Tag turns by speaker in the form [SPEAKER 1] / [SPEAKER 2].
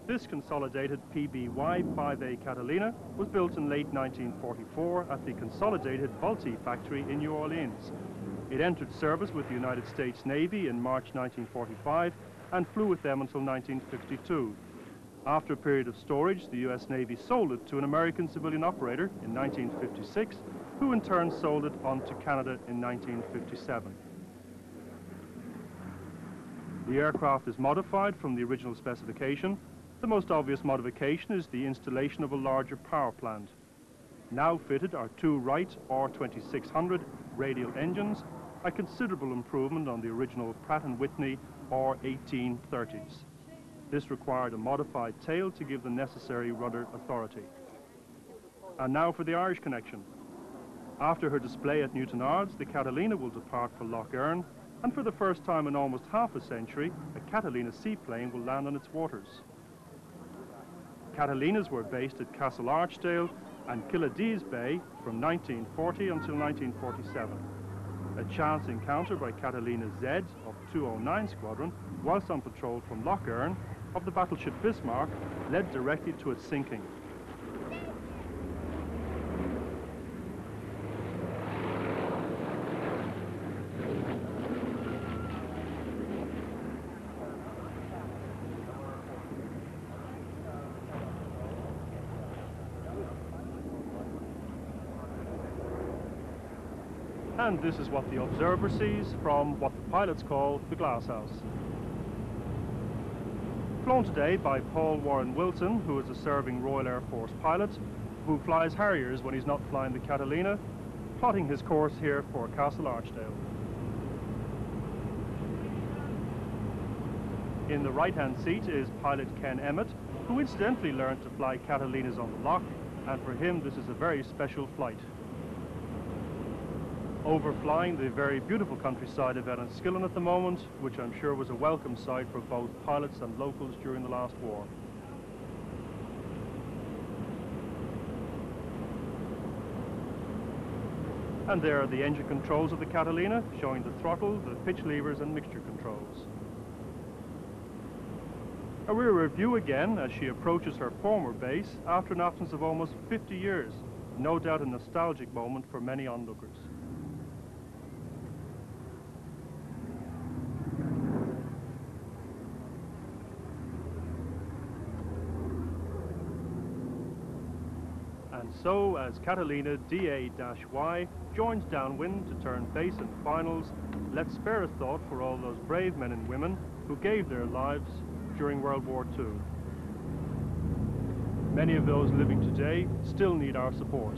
[SPEAKER 1] This Consolidated PBY-5A Catalina was built in late 1944 at the Consolidated Vultee factory in New Orleans. It entered service with the United States Navy in March 1945 and flew with them until 1952. After a period of storage, the US Navy sold it to an American civilian operator in 1956, who in turn sold it on to Canada in 1957. The aircraft is modified from the original specification. The most obvious modification is the installation of a larger power plant. Now fitted are two Wright R2600 radial engines, a considerable improvement on the original Pratt & Whitney R1830s. This required a modified tail to give the necessary rudder authority. And now for the Irish connection. After her display at Newtownards, the Catalina will depart for Lough Erne, and for the first time in almost half a century, a Catalina seaplane will land on its waters. Catalinas were based at Castle Archdale and Killadees Bay from 1940 until 1947. A chance encounter by Catalina Z of 209 Squadron, whilst on patrol from Lough Erne, of the battleship Bismarck, led directly to its sinking. And this is what the observer sees from what the pilots call the glasshouse. Flown today by Paul Warren Wilson, who is a serving Royal Air Force pilot, who flies Harriers when he's not flying the Catalina, plotting his course here for Castle Archdale. In the right-hand seat is pilot Ken Emmett, who incidentally learned to fly Catalinas on the Loch, and for him this is a very special flight. Overflying the very beautiful countryside of Enniskillen at the moment, which I'm sure was a welcome sight for both pilots and locals during the last war. And there are the engine controls of the Catalina, showing the throttle, the pitch levers and mixture controls. A rear review again as she approaches her former base after an absence of almost 50 years. No doubt a nostalgic moment for many onlookers. And so, as Catalina DA-Y joins downwind to turn base in finals, let's spare a thought for all those brave men and women who gave their lives during World War II. Many of those living today still need our support.